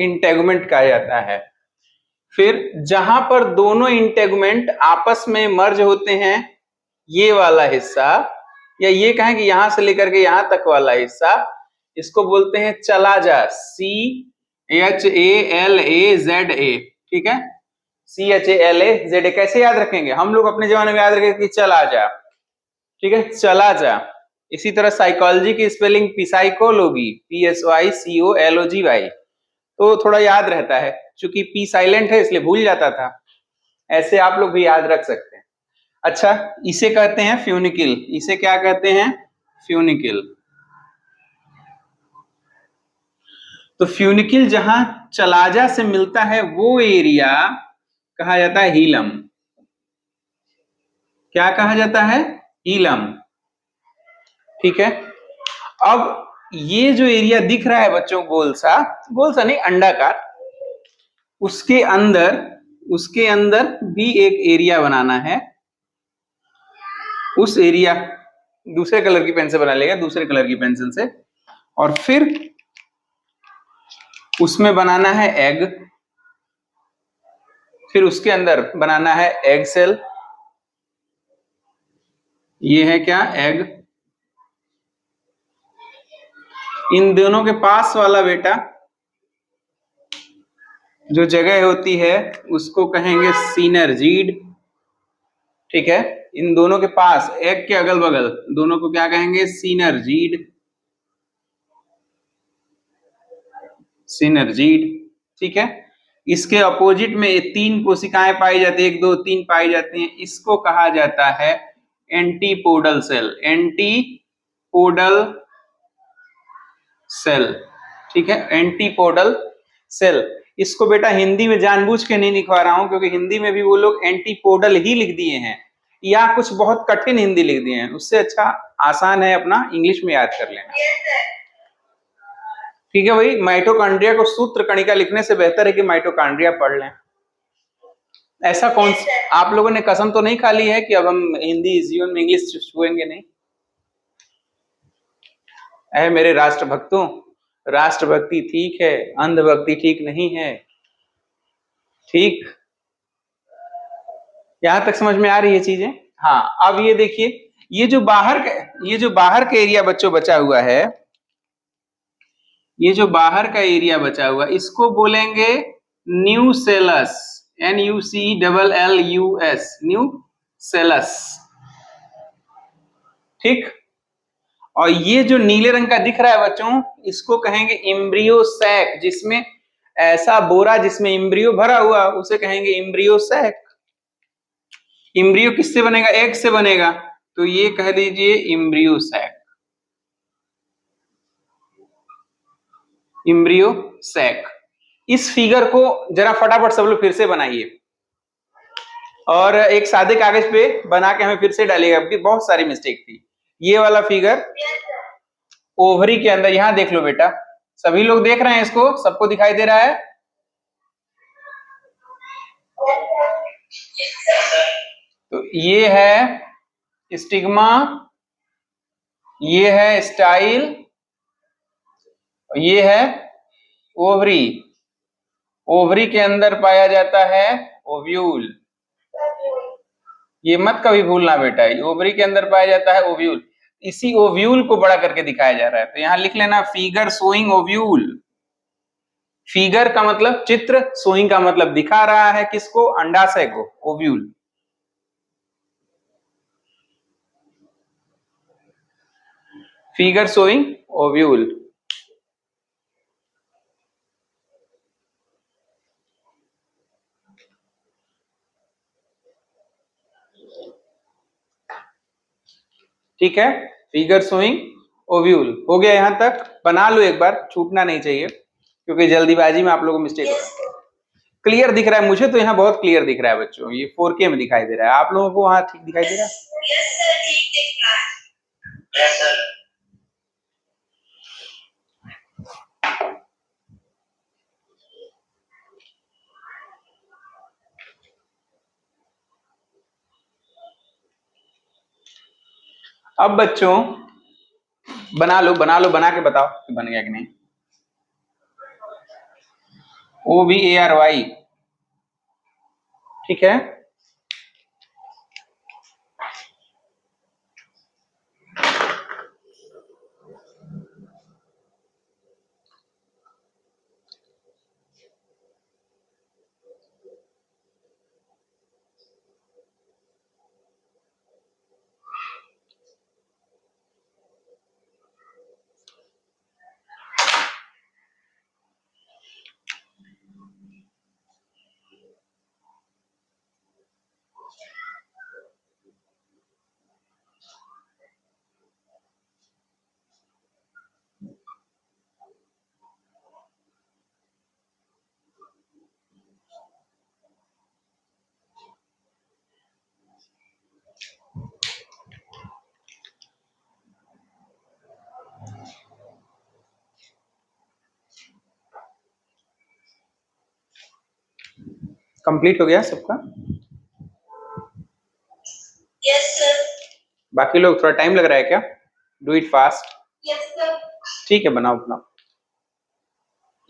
Integument कहा जाता है। फिर जहां पर दोनों इंटेगुमेंट आपस में मर्ज होते हैं, ये वाला हिस्सा, या ये कहें कि यहां से लेकर के यहां तक वाला हिस्सा, इसको बोलते हैं चलाजा, CHALAZA। ठीक है, CHALAZA। कैसे याद रखेंगे हम लोग? अपने जमाने में याद रखेंगे कि चलाजा। ठीक है, चलाजा। इसी तरह साइकोलॉजी की स्पेलिंग पिसाइकोलॉजी, PSYCOLOGY, तो थोड़ा याद रहता है, क्योंकि पी साइलेंट है इसलिए भूल जाता था। ऐसे आप लोग भी याद रख सकते हैं। अच्छा, इसे कहते हैं फ्यूनिकिल। इसे क्या कहते हैं? फ्यूनिकिल। तो फ्यूनिकिल जहां चलाजा से मिलता है वो एरिया कहा जाता है हीलम। क्या कहा जाता है? हीलम। ठीक है, अब ये जो एरिया दिख रहा है बच्चों, गोल सा नहीं, अंडाकार, उसके अंदर भी एक एरिया बनाना है। उस एरिया दूसरे कलर की पेन से बना लेगा, दूसरे कलर की पेंसिल से, और फिर उसमें बनाना है एग। फिर उसके अंदर बनाना है एग सेल। ये है क्या? एग। इन दोनों के पास वाला बेटा जो जगह होती है उसको कहेंगे सीनर्जीड। ठीक है, इन दोनों के पास, एग के अगल बगल, दोनों को क्या कहेंगे? सीनर्जीड। सीनर्जीड। ठीक है, इसके अपोजिट में 3 कोशिकाएं पाई जाती है, 1 2 3 पाई जाती हैं, इसको कहा जाता है एंटीपोडल सेल। Antipodal cell. ठीक है, एंटीपोडल सेल। इसको बेटा हिंदी में जानबूझ के नहीं लिखवा रहा हूं, क्योंकि हिंदी में भी वो लोग एंटीपोडल ही लिख दिए हैं, या कुछ बहुत कठिन हिंदी लिख दिए हैं। उससे अच्छा आसान है अपना इंग्लिश में याद कर लेना। ठीक है भाई, माइटोकॉन्ड्रिया को सूत्र कणिका लिखने से बेहतर है कि माइटोकॉन्ड्रिया पढ़ लें। ऐसा कौन, आप लोगों ने कसम तो नहीं खा ली है कि अब हम हिंदी जीवन में इंग्लिश छुएंगे नहीं? ऐ मेरे राष्ट्रभक्तों, राष्ट्रभक्ति ठीक है, अंधभक्ति ठीक नहीं है। ठीक, यहां तक समझ में आ रही है चीजें? हाँ, अब ये देखिए, ये जो बाहर का एरिया बच्चों बचा हुआ है, ये जो बाहर का एरिया बचा हुआ, इसको बोलेंगे न्यूसेलस। NUCLLUS, nucellus. ठीक, और ये जो नीले रंग का दिख रहा है बच्चों, इसको कहेंगे इम्ब्रियो सैक। जिसमें ऐसा बोरा जिसमें इम्ब्रियो भरा हुआ, उसे कहेंगे इम्ब्रियो सैक। इम्ब्रियो किससे बनेगा? एग से बनेगा, तो ये कह दीजिए इम्ब्रियो सैक। Embryo sac. इस फिगर को जरा फटाफट सब लोग फिर से बनाइए, और एक सादे कागज पे बना के हमें फिर से डालिएगा, क्योंकि बहुत सारी मिस्टेक थी। ये वाला फिगर ओवरी के अंदर, यहां देख लो बेटा, सभी लोग देख रहे हैं इसको? सबको दिखाई दे रहा है? तो ये है स्टिग्मा, ये है स्टाइल, ये है ओवरी। ओवरी के अंदर पाया जाता है ओव्यूल। ये मत कभी भूलना बेटा, ओवरी के अंदर पाया जाता है ओव्यूल। इसी ओव्यूल को बड़ा करके दिखाया जा रहा है, तो यहां लिख लेना फिगर शोइंग ओव्यूल। फिगर का मतलब चित्र, शोइंग का मतलब दिखा रहा है किसको? अंडाशय को, ओव्यूल। Figure showing ovule. ठीक है, फिगर शोइंग ओव्यूल हो गया। यहां तक बना लो एक बार, छूटना नहीं चाहिए, क्योंकि जल्दीबाजी में आप लोगों को मिस्टेक हो रहा है। क्लियर दिख रहा है मुझे तो, यहाँ बहुत क्लियर दिख रहा है बच्चों। ये 4K में दिखाई दे रहा है, आप लोगों को वहां ठीक दिखाई दे रहा है? यस सर, ठीक दिख रहा है। Yes sir. अब बच्चों बना लो, बना के बताओ कि बन गया कि नहीं। OVARY, ठीक है। कंप्लीट हो गया सबका? Yes sir. बाकी लोग थोड़ा टाइम लग रहा है क्या? Do it fast. Yes sir. ठीक है, बनाओ बनाओ।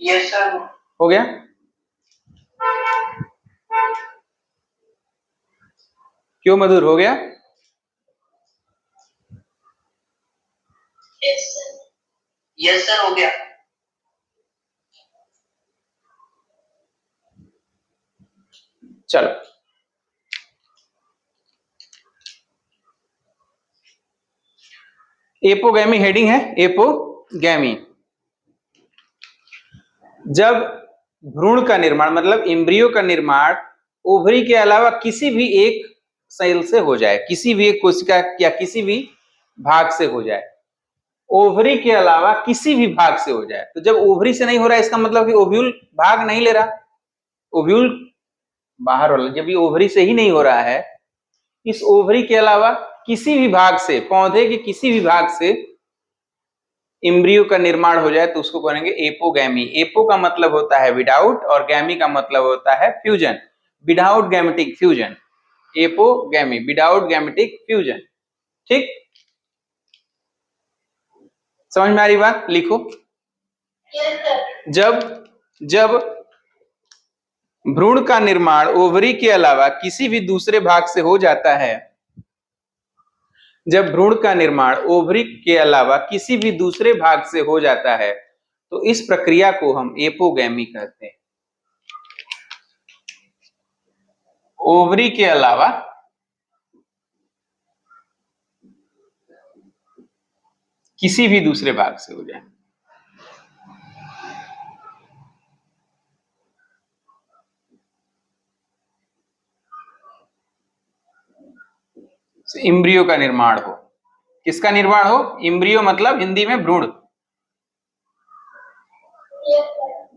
Yes sir. हो गया? क्यों मधुर, हो गया? Yes sir. यस सर, हो गया। चलो, एपोगैमी हेडिंग है, एपोगैमी। जब भ्रूण का निर्माण मतलब एम्ब्रियो का निर्माण ओवरी के अलावा किसी भी एक सेल से हो जाए, किसी भी एक कोशिका या किसी भी भाग से हो जाए, ओवरी के अलावा किसी भी भाग से हो जाए। तो जब ओवरी से नहीं हो रहा है इसका मतलब कि ओव्यूल भाग नहीं ले रहा, ओव्यूल बाहर वाला, जब ये ओवरी से ही नहीं हो रहा है, इस ओवरी के अलावा किसी भी भाग से, पौधे के किसी भी भाग से एम्ब्रियो का निर्माण हो जाए तो उसको कहेंगे एपोगैमी। एपो का मतलब होता है विदाउट और गैमी का मतलब होता है fusion, without gametic fusion. Apogamy, without gametic fusion. ठीक, समझ में आ रही बात? लिखो। Yes sir. जब भ्रूण का निर्माण ओवरी के अलावा किसी भी दूसरे भाग से हो जाता है, जब भ्रूण का निर्माण ओवरी के अलावा किसी भी दूसरे भाग से हो जाता है तो इस प्रक्रिया को हम एपोगैमी कहते हैं। ओवरी के अलावा किसी भी दूसरे भाग से हो जाए, एम्ब्रियो का निर्माण हो। किसका निर्माण हो? एम्ब्रियो मतलब हिंदी में भ्रूण। Yes sir.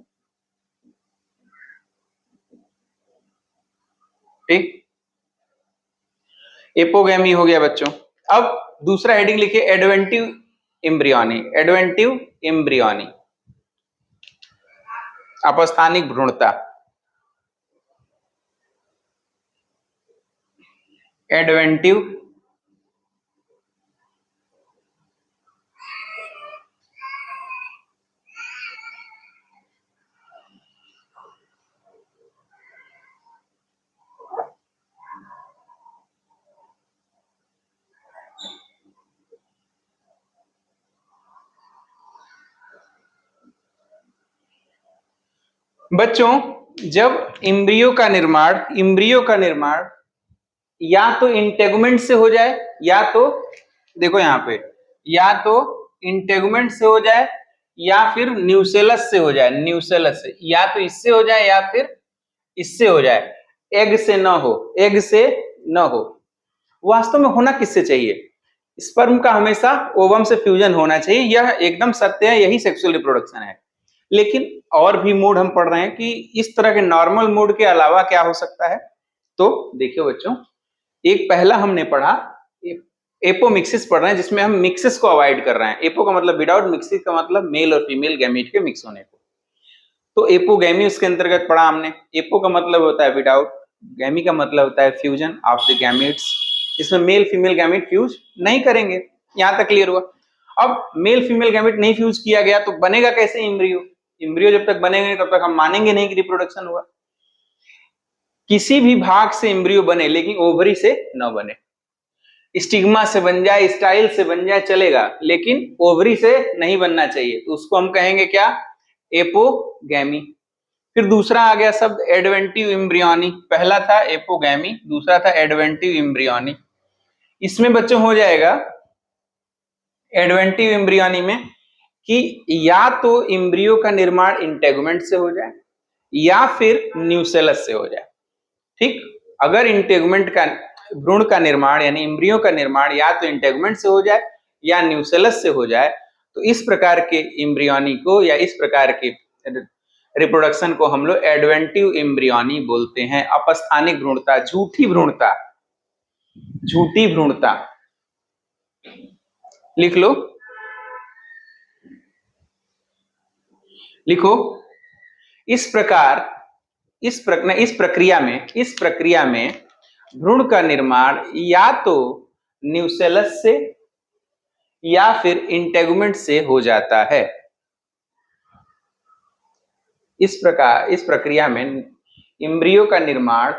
ठीक, एपोगैमी हो गया बच्चों। अब दूसरा हेडिंग लिखिए, एडवेंटिव एम्ब्रियोनी। एडवेंटिव एम्ब्रियोनी, अपस्थानिक भ्रूणता। एडवेंटिव बच्चों, जब एम्ब्रियो का निर्माण या तो इंटेगुमेंट से हो जाए, या तो देखो यहां पे, या तो इंटेगुमेंट से हो जाए या फिर न्यूसेलस से हो जाए। न्यूसेलस से, या तो इससे हो जाए या फिर इससे हो जाए। एग से न हो, एग से न हो। वास्तव में होना किससे चाहिए? स्पर्म का हमेशा ओवम से फ्यूजन होना चाहिए, यह एकदम सत्य है, यही सेक्सुअल रिप्रोडक्शन है। लेकिन और भी मोड हम पढ़ रहे हैं कि इस तरह के नॉर्मल मोड के अलावा क्या हो सकता है। तो देखिए बच्चों, एक पहला हमने पढ़ा एपोमिक्सिस पढ़ रहे हैं, जिसमें हम मिक्सिस को अवॉइड कर रहे हैं। एपो का मतलब विदाउट, मिक्सिस का मतलब मेल और फीमेल गैमीट के मिक्स होने को। तो एपोगैमी उसके अंतर्गत पढ़ा हमने। एपो का मतलब होता है विदाउट, गैमी का मतलब होता है फ्यूजन ऑफ द गैमीट्स, जिसमें मेल फीमेल गैमीट फ्यूज नहीं करेंगे। यहां तक क्लियर हुआ? अब मेल फीमेल गैमीट नहीं फ्यूज किया गया तो बनेगा कैसे एम्ब्रियो? एम्ब्रियो जब तक बनेंगे तब तक हम मानेंगे नहीं कि रिप्रोडक्शन हुआ। किसी भी भाग से एम्ब्रियो बने लेकिन ओवरी से न बने, स्टिग्मा से बन जाए, स्टाइल से बन जाए चलेगा, लेकिन ओवरी से नहीं बनना चाहिए, तो उसको हम कहेंगे क्या? एपोगैमी। फिर दूसरा आ गया शब्द एडवेंटिव एम्ब्रियोनी। पहला था एपोगैमी, दूसरा था एडवेंटिव एम्ब्रियोनी। इसमें बच्चों हो जाएगा एडवेंटिव एम्ब्रियोनी में कि या तो एम्ब्रियो का निर्माण इंटेगुमेंट से हो जाए या फिर न्यूसेलस से हो जाए। ठीक, अगर इंटेगुमेंट का भ्रूण का निर्माण यानी एम्ब्रियो का निर्माण या तो इंटेगुमेंट से हो जाए या न्यूसेलस से हो जाए, तो इस प्रकार के एम्ब्रियोनी को या इस प्रकार के रिप्रोडक्शन को हम लोग एडवेंटिव एम्ब्रियोनी बोलते हैं। अपस्थानिक भ्रूणता, झूठी भ्रूणता, झूठी भ्रूणता लिख लो, लिखो। इस प्रक्रिया में भ्रूण का निर्माण या तो न्यूसेलस से या फिर इंटेगुमेंट से हो जाता है। इस प्रक्रिया में एम्ब्रियो का निर्माण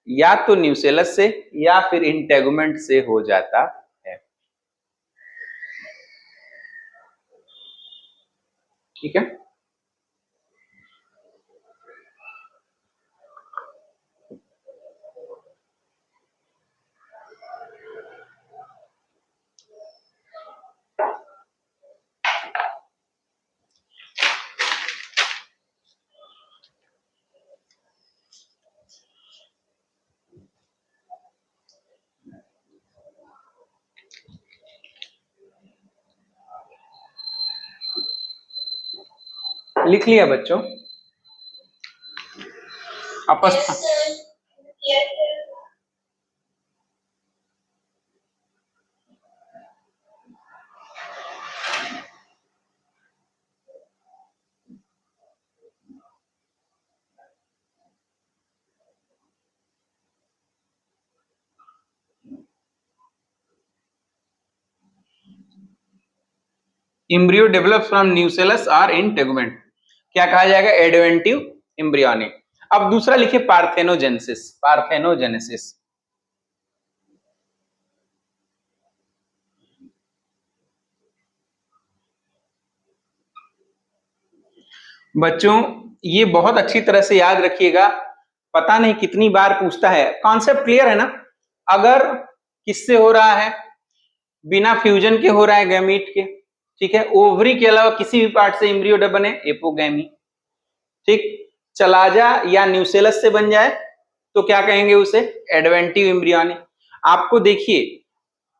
या तो न्यूसेलस से या फिर इंटेगुमेंट से हो जाता है। ठीक है, लिख लिया बच्चों? Yes, sir. Yes, sir. Embryo develops from nucellus और इंटेगुमेंट, क्या कहा जाएगा? Adventive embryony. अब दूसरा लिखिए पार्थेनोजेनेसिस। पार्थेनोजेनेसिस बच्चों ये बहुत अच्छी तरह से याद रखिएगा, पता नहीं कितनी बार पूछता है। कॉन्सेप्ट क्लियर है ना? अगर किससे हो रहा है? बिना फ्यूजन के हो रहा है, गैमीट के। ठीक है, ओवरी के अलावा किसी भी पार्ट से एम्ब्रियो बने, एपोगैमी। ठीक, चलाजा या न्यूसेलस से बन जाए तो क्या कहेंगे उसे? Adventive embryony. आपको देखिए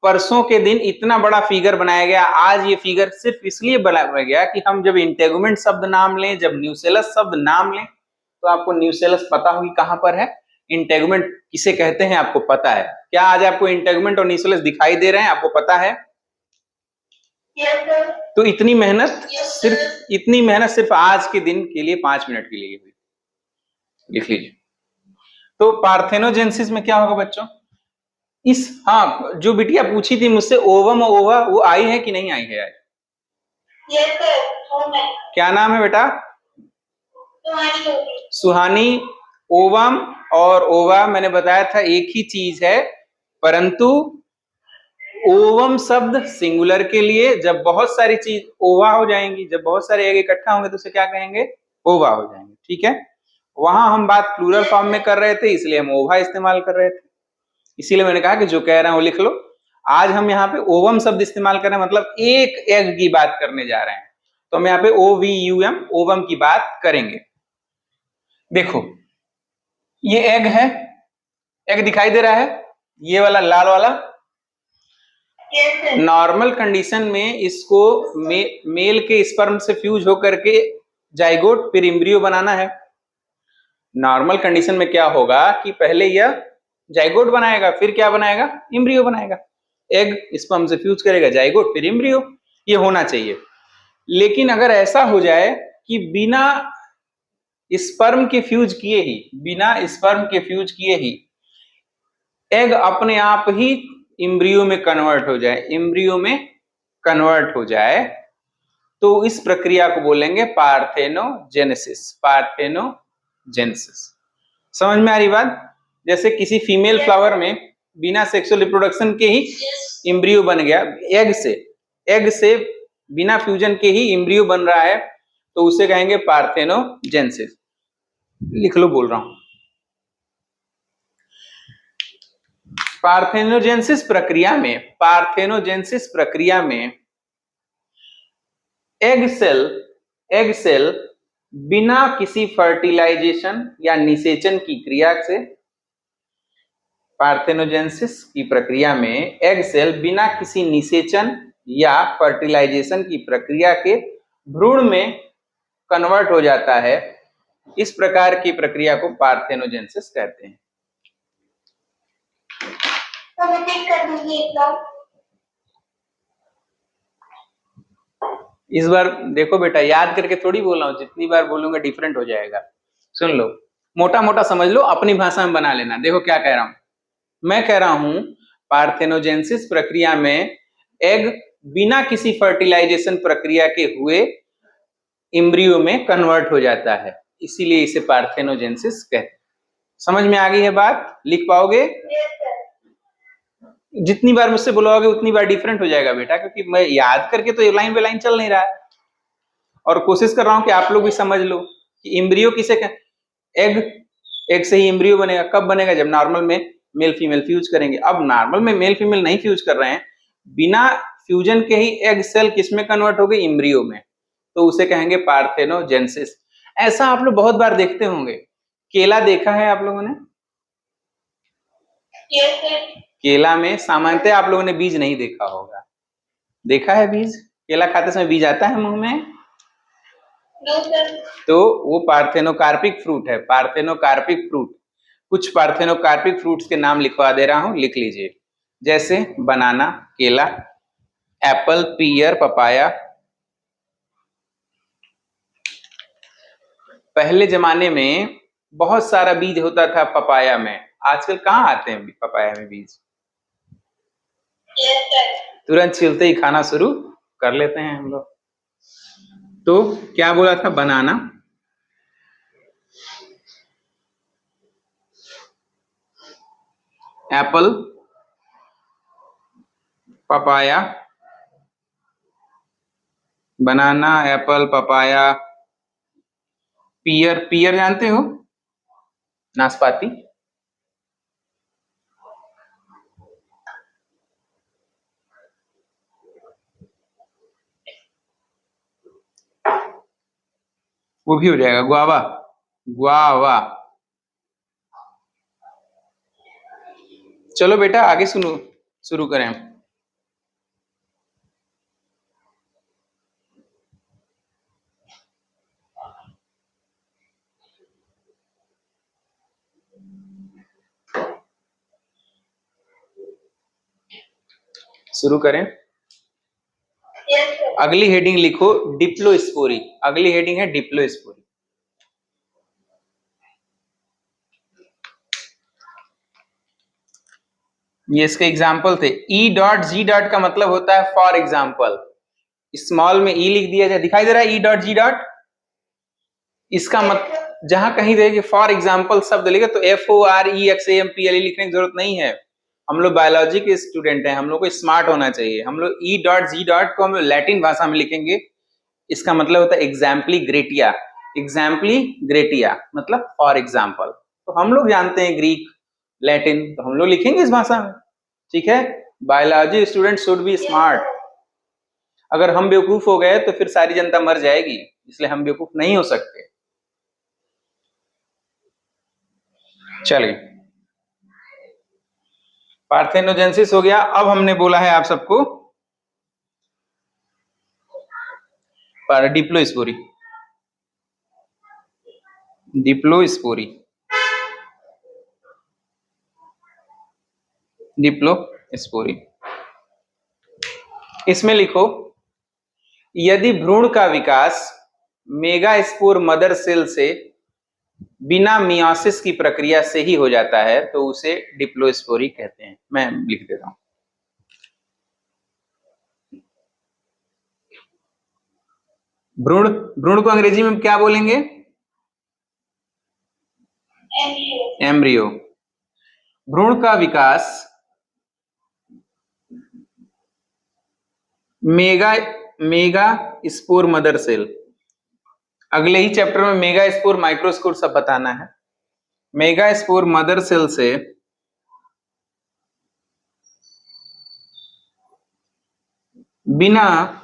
परसों के दिन इतना बड़ा फिगर बनाया गया, आज ये फिगर सिर्फ इसलिए बनाया गया कि हम जब इंटेगुमेंट शब्द नाम लें, जब न्यूसेलस शब्द नाम लें, तो आपको न्यूसेलस पता होगी कहां पर है, इंटेगुमेंट किसे कहते हैं आपको पता है। क्या आज आपको इंटेगुमेंट और न्यूसेलस दिखाई दे रहे हैं, आपको पता है? Yes, sir. तो इतनी मेहनत सिर्फ आज के दिन के लिए 5 मिनट के लिए हुई। लिख लीजिए। तो पार्थेनोजेनेसिस में क्या होगा बच्चों? हाँ, जो बिटिया पूछी थी मुझसे ओवम और ओवा, वो आई है कि नहीं आई है आज? Yes, sir. Oh my. क्या नाम है बेटा? सुहानी होगी। सुहानी। ओवम और ओवा मैंने बताया था एक ही चीज है, परंतु ओवम शब्द सिंगुलर के लिए जब बहुत सारी चीज ओवा हो जाएंगी, जब बहुत सारे एग इकट्ठा होंगे तो उसे क्या कहेंगे? ओवा हो जाएंगे। ठीक है, वहां हम बात प्लूरल फॉर्म में कर रहे थे इसलिए हम ओवा इस्तेमाल कर रहे थे, इसीलिए मैंने कहा कि जो कह रहा हूं लिख लो। आज हम यहाँ पे ओवम शब्द इस्तेमाल कर रहे हैं, मतलब एक एग की बात करने जा रहे हैं, तो हम यहाँ पे OVUM ओवम की बात करेंगे। देखो ये एग है, एग दिखाई दे रहा है, ये वाला लाल वाला। Yes, sir. नॉर्मल कंडीशन में इसको मेल के स्पर्म से फ्यूज होकर के जाइगोट फिर एम्ब्रियो बनाना है। नॉर्मल कंडीशन में क्या होगा कि पहले यह जाइगोट बनाएगा, फिर क्या बनाएगा? एम्ब्रियो बनाएगा। एग स्पर्म से फ्यूज करेगा, जाइगोट फिर एम्ब्रियो, ये होना चाहिए। लेकिन अगर ऐसा हो जाए कि बिना स्पर्म के फ्यूज किए ही एग अपने आप ही एम्ब्रियो में कन्वर्ट हो जाए, तो इस प्रक्रिया को बोलेंगे पार्थेनोजेनेसिस। पार्थेनोजेनेसिस समझ में आ रही बात? जैसे किसी फीमेल फ्लावर में बिना सेक्सुअल रिप्रोडक्शन के ही एम्ब्रियो बन गया, एग से बिना फ्यूजन के ही एम्ब्रियो बन रहा है, तो उसे कहेंगे पार्थेनोजेनेसिस। लिख लो, बोल रहा हूं। पार्थेनोजेनेसिस प्रक्रिया में एग सेल बिना किसी फर्टिलाइजेशन या निषेचन की क्रिया से, पार्थेनोजेनेसिस की प्रक्रिया में एग सेल बिना किसी निषेचन या फर्टिलाइजेशन की प्रक्रिया के भ्रूण में कन्वर्ट हो जाता है। इस प्रकार की प्रक्रिया को पार्थेनोजेनेसिस कहते हैं। तो रिपीट कर दीजिए एक बार। इस बार देखो बेटा, याद करके थोड़ी बोल रहा हूं, जितनी बार बोलूंगा डिफरेंट हो जाएगा। सुन लो, मोटा मोटा समझ लो, अपनी भाषा में बना लेना। देखो क्या कह रहा हूं, मैं कह रहा हूं पार्थेनोजेनेसिस प्रक्रिया में एग बिना किसी फर्टिलाइजेशन प्रक्रिया के हुए एम्ब्रियो में कन्वर्ट हो जाता है, इसीलिए इसे पार्थेनोजेनेसिस कहते हैं। समझ में आ गई है बात? लिख पाओगे? जितनी बार मुझसे बुलाओगे उतनी बार डिफरेंट हो जाएगा बेटा, क्योंकि मैं याद करके तो लाइन बाय लाइन चल नहीं रहा है, और कोशिश कर रहा हूं कि आप लोग भी समझ लो कि एम्ब्रियो किसे एग से ही एम्ब्रियो बनेगा। कब बनेगा? जब नॉर्मल में मेल फीमेल फ्यूज करेंगे। अब नॉर्मल में मेल फीमेल नहीं फ्यूज कर रहे हैं, बिना फ्यूजन के ही एग सेल किसमें कन्वर्ट हो गई? एम्ब्रियो में, तो उसे कहेंगे पार्थेनोजेनेसिस। ऐसा आप लोग बहुत बार देखते होंगे। केला देखा है आप लोगों ने? केला में सामान्यतः आप लोगों ने बीज नहीं देखा होगा, देखा है बीज? केला खाते समय बीज आता है मुंह में? तो वो पार्थेनोकार्पिक फ्रूट है, पार्थेनोकार्पिक फ्रूट। कुछ पार्थेनोकार्पिक फ्रूट्स के नाम लिखवा दे रहा हूं, लिख लीजिए। जैसे बनाना, केला, एप्पल, पीयर, पपाया। पहले जमाने में बहुत सारा बीज होता था पपाया में, आजकल कहाँ आते हैं पपाया में बीज? तुरंत छिलते ही खाना शुरू कर लेते हैं हम लोग। तो क्या बोला था? बनाना, एप्पल, पपाया, बनाना, एप्पल, पपाया, पियर। पियर जानते हो? नाशपाती। वो भी हो जाएगा। Guava, guava. चलो बेटा आगे सुनो, शुरू करें। शुरू करें। अगली हेडिंग लिखो डिप्लोस्पोरी। अगली हेडिंग है डिप्लोस्पोरी। ये इसके एग्जाम्पल थे। ई डॉट जी डॉट का मतलब होता है फॉर एग्जाम्पल। स्मॉल में ई लिख दिया जाए, दिखाई दे रहा है ई डॉट जी डॉट? इसका मतलब जहां कहीं देगी फॉर एग्जाम्पल शब्द लिखे तो FOREXAMPLE लिखने की जरूरत नहीं है। हम लोग बायोलॉजी के स्टूडेंट हैं, हम लोग को स्मार्ट होना चाहिए। हम लोग ई डॉट जी डॉट को हम लोग लैटिन भाषा में लिखेंगे। इसका मतलब होता है एग्जाम्पली ग्रेटिया। एग्जाम्पली ग्रेटिया मतलब फॉर एग्जाम्पल। तो हम लोग जानते हैं ग्रीक, लैटिन, तो हम लोग लिखेंगे इस भाषा में। ठीक है? Biology student should be smart. अगर हम बेवकूफ हो गए तो फिर सारी जनता मर जाएगी, इसलिए हम बेवकूफ नहीं हो सकते। चलिए, पार्थेनोजेनेसिस हो गया। अब हमने बोला है आप सबको पर डिप्लोस्पोरी। डिप्लोस्पोरी, डिप्लोस्पोरी। इसमें लिखो, यदि भ्रूण का विकास मेगास्पोर मदर सेल से बिना मियोसिस की प्रक्रिया से ही हो जाता है तो उसे डिप्लोस्पोरी कहते हैं। मैं लिख देता हूं। भ्रूण, भ्रूण को अंग्रेजी में क्या बोलेंगे? एम्ब्रियो। भ्रूण का विकास mega megaspore mother cell, अगले ही चैप्टर में मेगा स्पोर माइक्रोस्पोर सब बताना है। मेगा स्पोर मदर सेल से बिना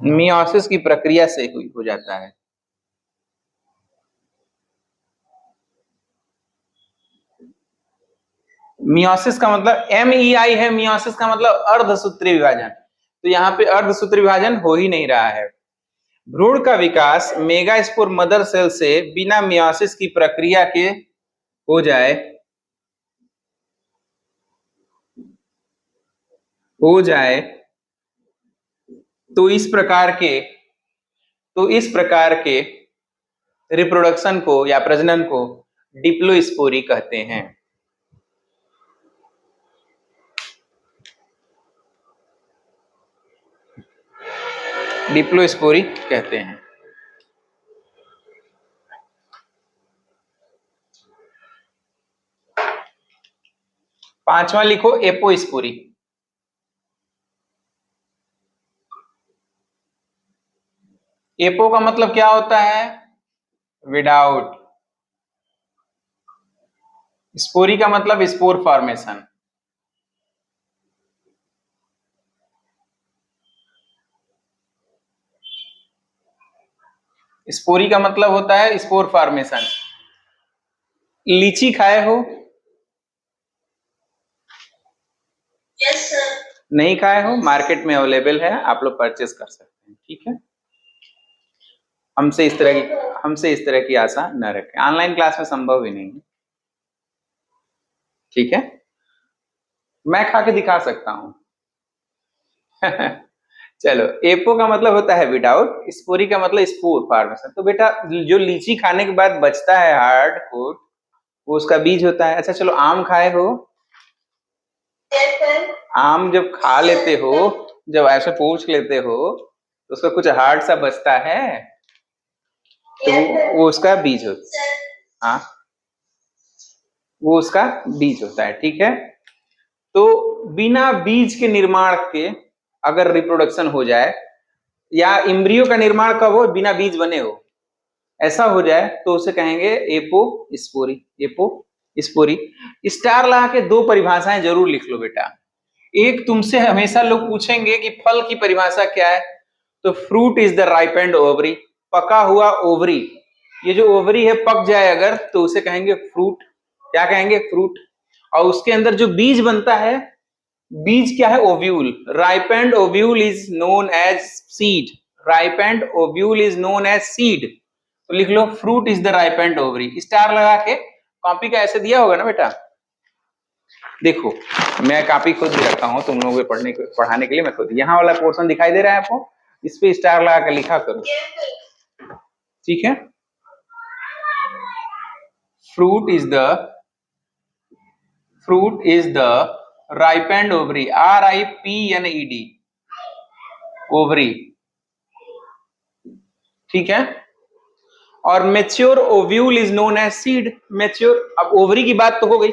मियोसिस की प्रक्रिया से हो जाता है। मियोसिस का मतलब MEI है, मियोसिस का मतलब अर्धसूत्री विभाजन, तो यहाँ पे अर्धसूत्री विभाजन हो ही नहीं रहा है। भ्रूण का विकास मेगास्पोर मदर सेल से बिना मियोसिस की प्रक्रिया के हो जाए तो इस प्रकार के रिप्रोडक्शन को या प्रजनन को डिप्लोस्पोरी कहते हैं। डिप्लोस्पोरी कहते हैं। पांचवा लिखो एपोस्पोरी। एपो का मतलब क्या होता है? विदाउट। स्पोरी का मतलब स्पोर फॉर्मेशन। स्पोरी का मतलब होता है स्पोर फॉर्मेशन। लीची खाए हो? Yes sir. नहीं खाए हो? मार्केट में अवेलेबल है, आप लोग परचेस कर सकते हैं, ठीक है। हमसे इस तरह की आशा न रखें, ऑनलाइन क्लास में संभव ही नहीं है, ठीक है। मैं खा के दिखा सकता हूं। चलो, एपो का मतलब होता है विदाउट, स्पोरी का मतलब स्पोर फॉर्मेशन। तो बेटा जो लीची खाने के बाद बचता है हार्ड फूड, वो उसका बीज होता है। अच्छा चलो, आम खाए हो? Yes sir. आम जब खा लेते हो, जब ऐसे पूछ लेते हो, तो उसका कुछ हार्ड सा बचता है, तो वो उसका बीज होता है। हाँ, वो उसका बीज होता है, ठीक है। तो बिना बीज के निर्माण के अगर रिप्रोडक्शन हो जाए, या इम्ब्रियो का निर्माण कब हो? बिना बीज बने हो, ऐसा हो जाए तो उसे कहेंगे एपोस्पोरी। एपोस्पोरी। स्टार लगा के दो परिभाषाएं जरूर लिख लो बेटा। एक, तुमसे हमेशा लोग पूछेंगे कि फल की परिभाषा क्या है, तो fruit is the ripened ovary, पका हुआ ओवरी। ये जो ओवरी है पक जाए अगर, तो उसे कहेंगे फ्रूट। क्या कहेंगे? फ्रूट। और उसके अंदर जो बीज बनता है, बीज क्या है? Ovule. Ripened ovule is known as seed. Ripened ovule is known as seed. तो लिख लो fruit is the ripened ovary, star लगा के। कॉपी का ऐसे दिया होगा ना बेटा, देखो मैं कॉपी खुद भी रखा हूं तुम लोगों को पढ़ाने के लिए। मैं खुद, यहाँ वाला पोर्शन दिखाई दे रहा है आपको, इस पे स्टार लगा के लिखा करो, ठीक है। Fruit is the ripened ovary, RIPNED, ovary, ठीक है। और mature ovule is known as seed. Mature, अब ओवरी की बात तो हो गई,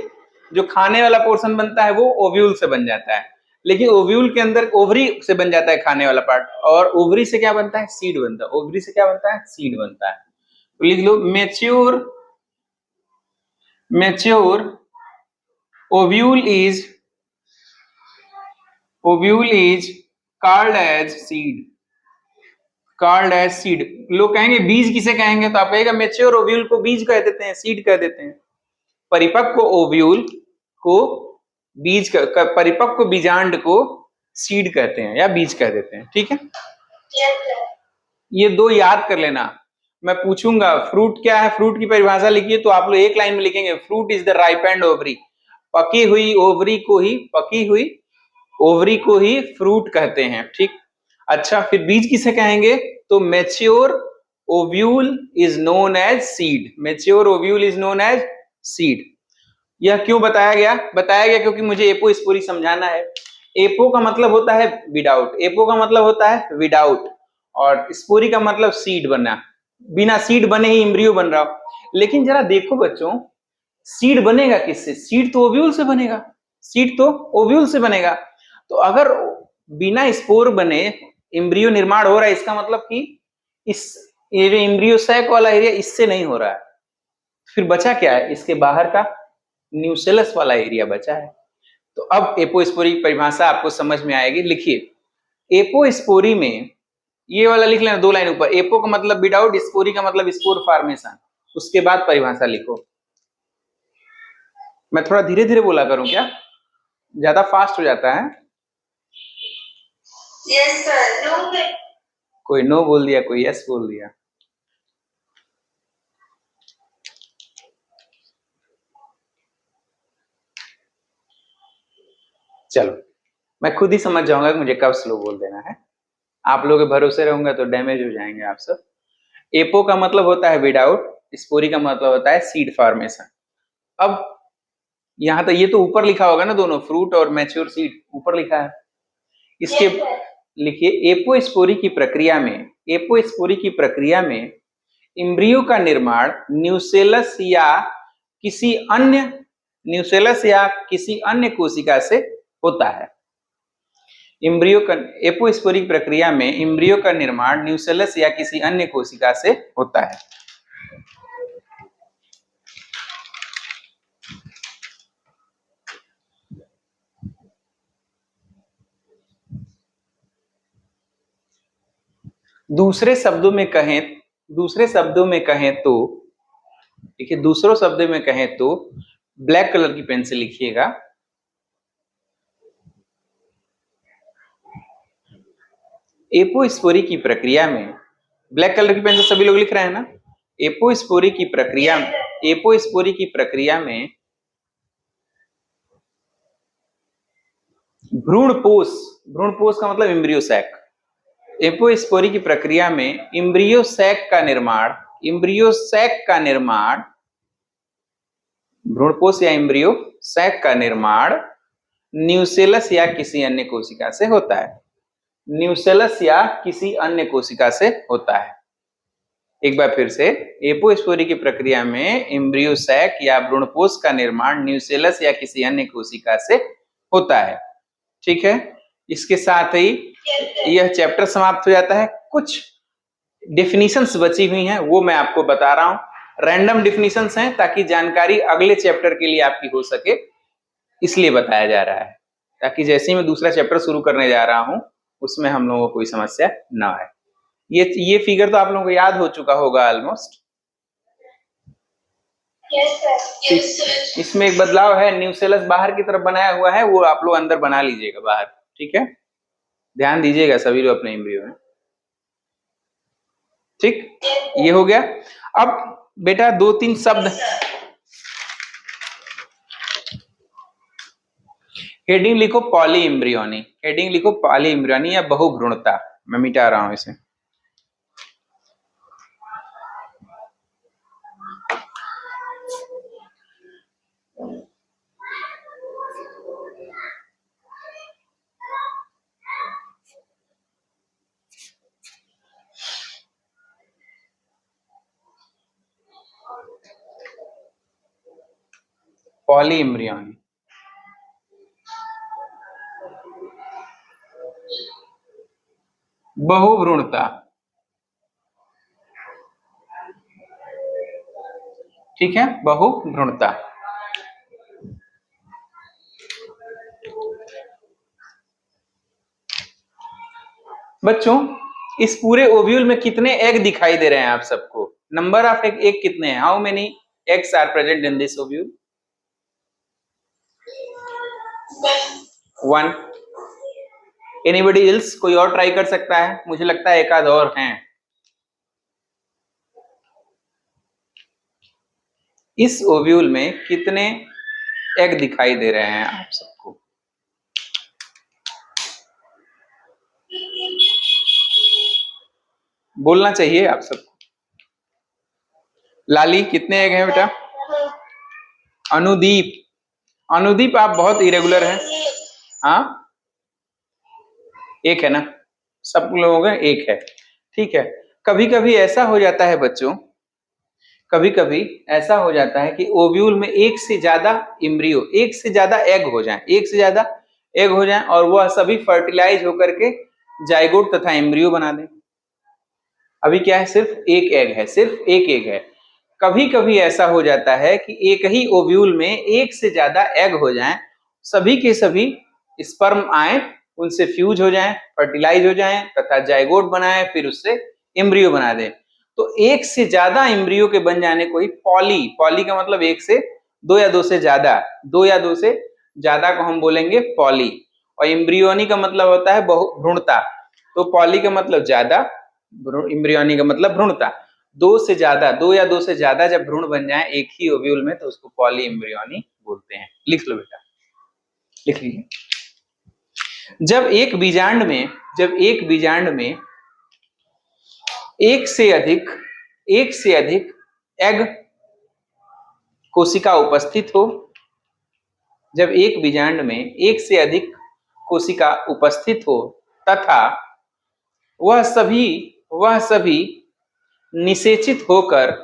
जो खाने वाला पोर्शन बनता है वो ओव्यूल से बन जाता है, लेकिन ओव्यूल के अंदर ओवरी से बन जाता है खाने वाला पार्ट, और ओवरी से क्या बनता है? सीड बनता है। ओवरी से क्या बनता है? सीड बनता है। तो लिख लो mature ovule is called as seed. लोग कहेंगे बीज किसे कहेंगे, तो आप कहेगा मेच्योर ओव्यूल को बीज कह देते हैं, सीड कह देते हैं। परिपक्व ओव्यूल को परिपक्व बीजांड को सीड कहते हैं या बीज कह देते हैं, ठीक है। ये दो याद कर लेना। मैं पूछूंगा फ्रूट क्या है, फ्रूट की परिभाषा लिखिए, तो आप लोग एक लाइन में लिखेंगे fruit is the ripened ovary. पकी हुई ओवरी को ही फ्रूट कहते हैं, ठीक। अच्छा, फिर बीज किसे कहेंगे? तो mature ovule is known as seed. Mature ovule is known as seed. यह क्यों बताया गया? क्योंकि मुझे एपोस्पोरी समझाना है। एपो का मतलब होता है विदाउट, एपो का मतलब होता है विदाउट, और स्पोरी का मतलब सीड बनना, बिना सीड बने ही एम्ब्रियो बन रहा हो। लेकिन जरा देखो बच्चों, सीड बनेगा किससे? सीड तो ओव्यूल से बनेगा, सीड तो ओव्यूल से बनेगा। तो अगर बिना स्पोर बने एम्ब्रियो निर्माण हो रहा है, इसका मतलब कि इस ये जो एम्ब्रियो सैक वाला एरिया इससे नहीं हो रहा है, फिर बचा क्या है? इसके बाहर का न्यूसेलस वाला एरिया बचा है। तो अब एपोस्पोरी की परिभाषा आपको समझ में आएगी। लिखिए, एपोस्पोरी में ये वाला लिख लेना 2 लाइन ऊपर, एपो का मतलब विदाउट, स्पोरी का मतलब स्पोर फॉर्मेशन। उसके बाद परिभाषा लिखो। मैं थोड़ा धीरे धीरे बोला करूं क्या? ज्यादा फास्ट हो जाता है? Yes, sir. No. कोई नो बोल दिया, कोई यस बोल दिया। चलो, मैं खुद ही समझ जाऊंगा कि मुझे कब स्लो बोल देना है। आप लोगों के भरोसे रहूंगा तो डैमेज हो जाएंगे आप सब। एपो का मतलब होता है विदाउट, स्पोरी का मतलब होता है सीड फॉर्मेशन। अब यहां तो ये तो ऊपर लिखा होगा ना, दोनों फ्रूट और मैच्योर सीड ऊपर लिखा है। इसके Yes, sir. लिखिए, एपोस्पोरी की प्रक्रिया में, एपोस्पोरी की प्रक्रिया में इम्ब्रियो का निर्माण न्यूसेलस या किसी अन्य, न्यूसेलस या किसी अन्य कोशिका से होता है। इम्ब्रियो का, एपोस्पोरी की प्रक्रिया में इम्ब्रियो का निर्माण न्यूसेलस या किसी अन्य कोशिका से होता है। दूसरे शब्दों में कहें, दूसरे शब्दों में कहें तो, देखिए दूसरों शब्दों में कहें तो, ब्लैक कलर की पेन से लिखिएगा, एपोस्पोरी की प्रक्रिया में, ब्लैक कलर की पेन से सभी लोग लिख रहे हैं ना? एपोस्पोरी की प्रक्रिया, एपोस्पोरी की प्रक्रिया में भ्रूणपोष, भ्रूणपोष का मतलब एम्ब्रियो सैक, एपोस्पोरी की प्रक्रिया में एम्ब्रियो सैक का निर्माण, एम्ब्रियो सैक का निर्माण, भ्रूणपोष या एम्ब्रियो सैक का निर्माण न्यूसेलस या किसी अन्य कोशिका से होता है। न्यूसेलस या किसी अन्य कोशिका से होता है। एक बार फिर से, एपोस्पोरी की प्रक्रिया में एम्ब्रियो सैक या भ्रूणपोष का निर्माण न्यूसेलस या किसी अन्य कोशिका से होता है। ठीक है, इसके साथ ही यह चैप्टर समाप्त हो जाता है। कुछ डेफिनेशंस बची हुई हैं, वो मैं आपको बता रहा हूं। रैंडम डेफिनेशंस हैं ताकि जानकारी अगले चैप्टर के लिए आपकी हो सके, इसलिए बताया जा रहा है, ताकि जैसे ही मैं दूसरा चैप्टर शुरू करने जा रहा हूं उसमें हम लोगों को कोई समस्या ना आए। ये फिगर तो आप लोगों को याद हो चुका होगा almost. Yes, sir. Yes, sir. इसमें एक बदलाव है, न्यूसेलस बाहर की तरफ बनाया हुआ है, वो आप लोग अंदर बना लीजिएगा बाहर। ठीक है, ध्यान दीजिएगा सभी लोग अपने एम्ब्रियो में। ठीक, ये हो गया। अब बेटा 2-3 शब्द, हेडिंग लिखो पॉली एम्ब्रियोनी, हेडिंग लिखो पॉली एम्ब्रियोनी या बहुभ्रूणता। मैं मिटा रहा हूं इसे। पॉली एम्ब्रियोनी, बहुभ्रूणता। ठीक है, बहुभ्रूणता। बच्चों, इस पूरे ओव्यूल में कितने एग दिखाई दे रहे हैं आप सबको? नंबर ऑफ एग कितने हैं? How many eggs are present in this ovule? 1। Anybody else? कोई और ट्राई कर सकता है? मुझे लगता है एक आध और हैं। इस ओव्यूल में कितने एग दिखाई दे रहे हैं आप सबको? बोलना चाहिए आप सबको। लाली, कितने एग हैं बेटा? अनुदीप, अनुदीप आप बहुत इरेगुलर हैं। हाँ, एक है ना, सब लोगों का एक है, ठीक है। कभी कभी ऐसा हो जाता है बच्चों, कभी कभी ऐसा हो जाता है कि ओव्यूल में एक से ज्यादा इम्ब्रियो, एक से ज्यादा एग हो जाए, एक से ज्यादा एग हो जाए और वह सभी फर्टिलाइज होकर के जाइगोट तथा एम्ब्रियो बना दें। अभी क्या है, सिर्फ एक एग है, सिर्फ एक एग है। कभी कभी ऐसा हो जाता है कि एक ही ओव्यूल में एक से ज्यादा एग हो जाएं, सभी के सभी स्पर्म आए, उनसे फ्यूज हो जाएं, फर्टिलाइज हो जाएं तथा जाइगोट बनाएं, फिर उससे एम्ब्रियो बना दें। तो एक से ज्यादा एम्ब्रियो के बन जाने को ही पॉली, पॉली का मतलब एक से दो या दो से ज्यादा, दो या दो से ज्यादा को हम बोलेंगे पॉली। और एम्ब्रियोनी का मतलब होता है भ्रूणता, तो पॉली का मतलब ज्यादा, एम्ब्रियोनी का मतलब भ्रूणता। दो से ज्यादा, दो या दो से ज्यादा जब भ्रूण बन जाए एक ही ओव्यूल में तो उसको पॉली एम्ब्रियोनी बोलते हैं। लिख लो बेटा, लिख लीजिए। जब एक बीजांड में एक से अधिक एग कोशिका उपस्थित हो, जब एक बीजांड में एक से अधिक कोशिका उपस्थित हो तथा वह सभी निषेचित होकर,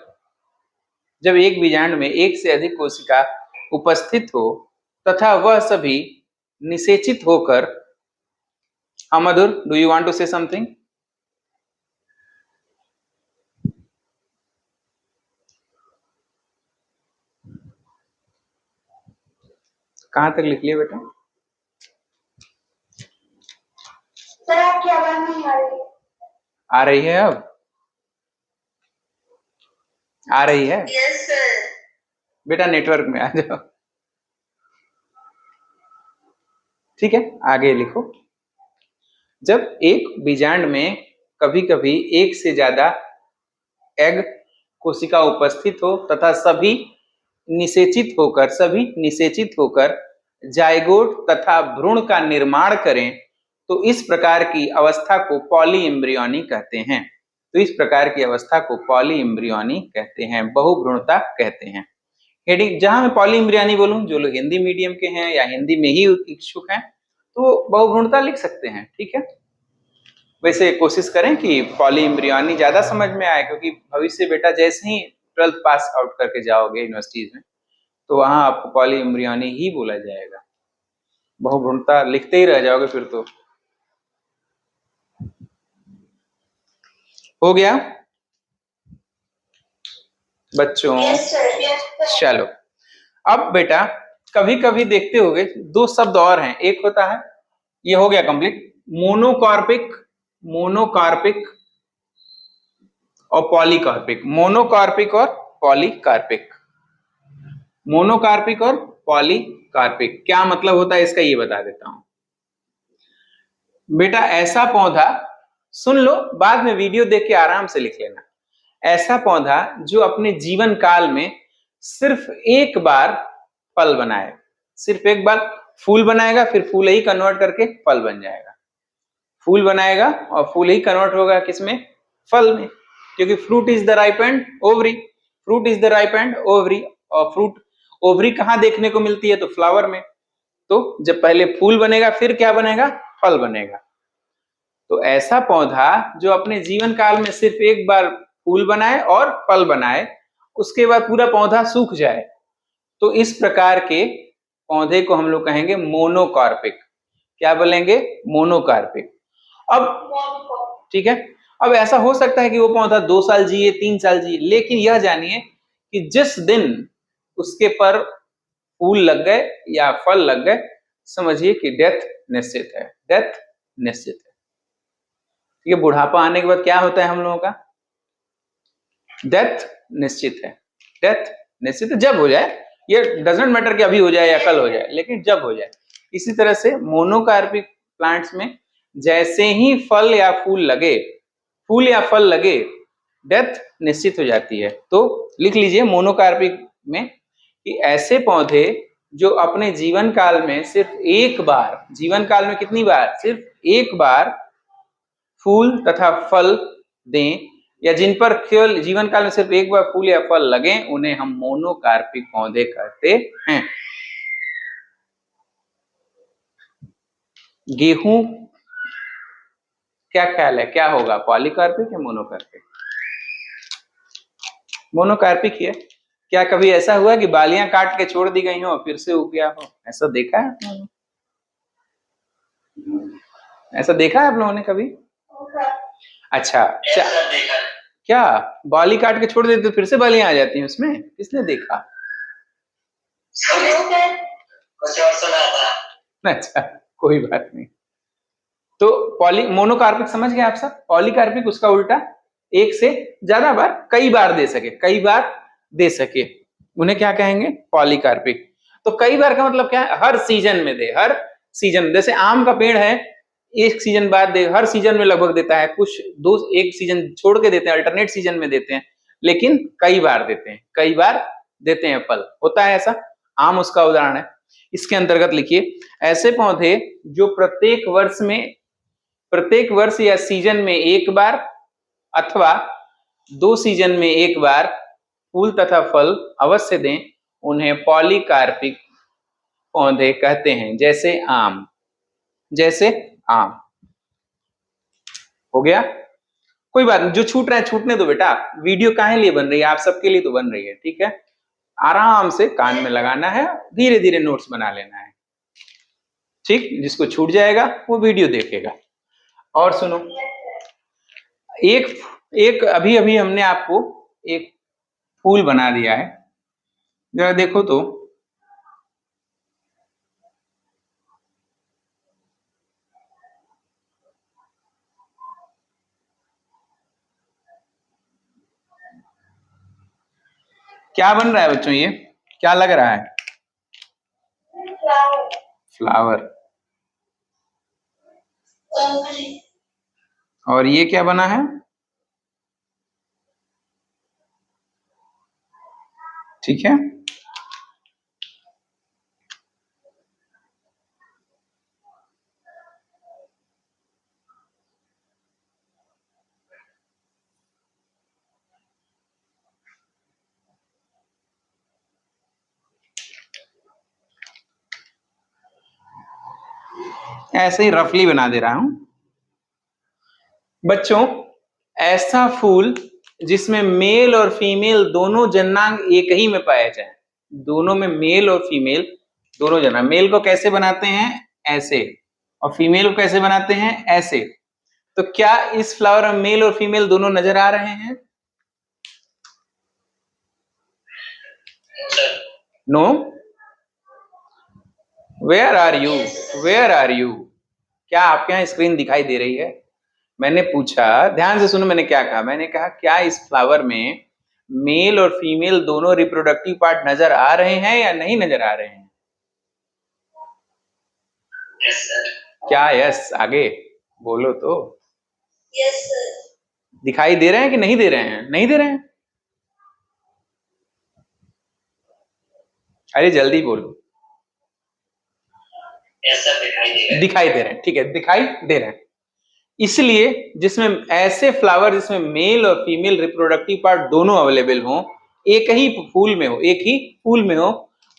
जब एक बीजांड में एक से अधिक कोशिका उपस्थित हो तथा वह सभी निषेचित होकर, हाँ Madhur, do you want to say something? कहां तक लिख लिया बेटा? सर आपकी आवाज नहीं आ रही। आ रही है अब? आ रही है? Yes sir. बेटा नेटवर्क में आ जाओ, ठीक है। आगे लिखो। जब एक बीजांड में कभी कभी एक से ज्यादा एग कोशिका उपस्थित हो तथा सभी निषेचित होकर जाइगोट तथा भ्रूण का निर्माण करें तो इस प्रकार की अवस्था को पॉली एम्ब्रियोनी कहते हैं। तो इस प्रकार की अवस्था को पॉली एम्ब्रियोनी कहते हैं, बहुभ्रूणता कहते हैं। हेडिंग, जहां मैं पॉली एम्ब्रियोनी बोलूं, जो लोग हिंदी मीडियम के हैं या हिंदी में ही इच्छुक हैं तो बहुभ्रूणता लिख सकते हैं, ठीक है। वैसे कोशिश करें कि पॉली एम्ब्रियोनी ज्यादा समझ में आए, क्योंकि भविष्य बेटा जैसे ही 12th पास आउट करके जाओगे यूनिवर्सिटीज में तो वहां आपको पॉली एम्ब्रियोनी ही बोला जाएगा, बहुभ्रूणता लिखते ही रह जाओगे फिर तो। हो गया बच्चों? Yes sir, yes sir. चलो, अब बेटा कभी कभी देखते होगे दो शब्द और हैं, एक होता है, ये हो गया कंप्लीट, मोनोकार्पिक, मोनोकार्पिक और पॉलीकार्पिक, मोनोकार्पिक और पॉलीकार्पिक। मोनोकार्पिक और पॉलीकार्पिक क्या मतलब होता है इसका ये बता देता हूं बेटा। ऐसा पौधा, सुन लो, बाद में वीडियो देख के आराम से लिख लेना। ऐसा पौधा जो अपने जीवन काल में सिर्फ एक बार फल बनाए, सिर्फ एक बार फूल बनाएगा, फिर फूल ही कन्वर्ट करके फल बन जाएगा। फूल बनाएगा और फूल ही कन्वर्ट होगा किसमें? फल में, क्योंकि fruit is the ripened ovary, fruit is the ripened ovary. और फ्रूट ओवरी कहां देखने को मिलती है? तो फ्लावर में। तो जब पहले फूल बनेगा फिर क्या बनेगा? फल बनेगा। तो ऐसा पौधा जो अपने जीवन काल में सिर्फ एक बार फूल बनाए और फल बनाए, उसके बाद पूरा पौधा सूख जाए, तो इस प्रकार के पौधे को हम लोग कहेंगे मोनोकार्पिक। क्या बोलेंगे? मोनोकार्पिक। अब ठीक है, अब ऐसा हो सकता है कि वो पौधा 2 साल जिए, 3 साल जिए, लेकिन यह जानिए कि जिस दिन उसके पर फूल लग गए या फल लग गए, समझिए कि डेथ निश्चित है, डेथ निश्चित है। ये बुढ़ापा आने के बाद क्या होता है हम लोगों का? डेथ निश्चित है, डेथ निश्चित है। जब हो जाए, ये डजंट मैटर कि अभी हो जाए या कल हो जाए, लेकिन जब हो जाए। इसी तरह से मोनोकार्पिक प्लांट्स में जैसे ही फल या फल लगे, डेथ निश्चित हो जाती है। तो लिख लीजिए मोनोकार्पिक में कि ऐसे पौधे जो अपने जीवन काल में सिर्फ एक बार, जीवन काल में कितनी बार? सिर्फ एक बार फूल तथा फल दें, या जिन पर केवल जीवन काल में सिर्फ एक बार फूल या फल लगे, उन्हें हम मोनोकार्पिक पौधे कहते हैं। गेहूं क्या ख्याल है, क्या होगा, पॉलीकार्पिक या मोनोकार्पिक? मोनोकार्पिक ही है। क्या कभी ऐसा हुआ कि बालियां काट के छोड़ दी गई हो फिर से उग गया हो? ऐसा देखा है आप लोगों ने? ऐसा देखा है आप लोगों ने कभी? अच्छा, क्या बाली काट के छोड़ देते तो फिर से बालियां आ जाती हैं उसमें? किसने देखा? कुछ और सुना था। अच्छा, कोई बात नहीं। तो मोनोकार्पिक समझ गए आप सब। पॉलीकार्पिक उसका उल्टा, एक से ज्यादा बार, कई बार दे सके, कई बार दे सके, उन्हें क्या कहेंगे? पॉलीकार्पिक। तो कई बार का मतलब क्या है? हर सीजन में दे, हर सीजन। जैसे आम का पेड़ है, एक सीजन बाद दे, हर सीजन में लगभग देता है, कुछ दो एक सीजन छोड़ के देते हैं, अल्टरनेट सीजन में देते हैं, लेकिन कई बार देते हैं, कई बार देते हैं फल, होता है ऐसा। आम उसका उदाहरण है। इसके अंतर्गत लिखिए, ऐसे पौधे जो प्रत्येक वर्ष या सीजन में एक बार अथवा 2 सीजन में एक बार फूल तथा फल अवश्य दें, उन्हें पॉलीकार्पिक पौधे कहते हैं। जैसे आम, जैसे आम। हो गया? कोई बात नहीं, जो छूट रहा है छूटने दो बेटा। वीडियो काहे लिए बन रही है? आप सबके लिए तो बन रही है, ठीक है? आराम से कान में लगाना है, धीरे धीरे नोट्स बना लेना है, ठीक? जिसको छूट जाएगा वो वीडियो देखेगा। और सुनो, एक अभी अभी हमने आपको एक फूल बना दिया है, जरा देखो तो। क्या बन रहा है बच्चों? ये क्या लग रहा है? फ्लावर। और ये क्या बना है? ठीक है, ऐसे ही रफली बना दे रहा हूं बच्चों। ऐसा फूल जिसमें मेल और फीमेल दोनों जनांग एक ही में पाए जाए, दोनों में मेल और फीमेल दोनों जनांग। मेल को कैसे बनाते हैं? ऐसे। और फीमेल को कैसे बनाते हैं? ऐसे। तो क्या इस फ्लावर में मेल और फीमेल दोनों नजर आ रहे हैं? No. Where are you? Where are you? क्या आपके यहाँ स्क्रीन दिखाई दे रही है? मैंने पूछा, ध्यान से सुनो, मैंने क्या कहा? मैंने कहा क्या इस फ्लावर में मेल और फीमेल दोनों रिप्रोडक्टिव पार्ट नजर आ रहे हैं या नहीं नजर आ रहे हैं? Yes sir. क्या यस? आगे बोलो तो। Yes sir. दिखाई दे रहे हैं कि नहीं दे रहे हैं? नहीं दे रहे हैं? अरे जल्दी बोलो। यस सर, दिखाई दे रहे हैं। दिखाई दे रहे हैं, ठीक है, दिखाई दे रहे हैं। इसलिए जिसमें ऐसे फ्लावर जिसमें मेल और फीमेल रिप्रोडक्टिव पार्ट दोनों अवेलेबल हो, एक ही फूल में हो, एक ही फूल में हो,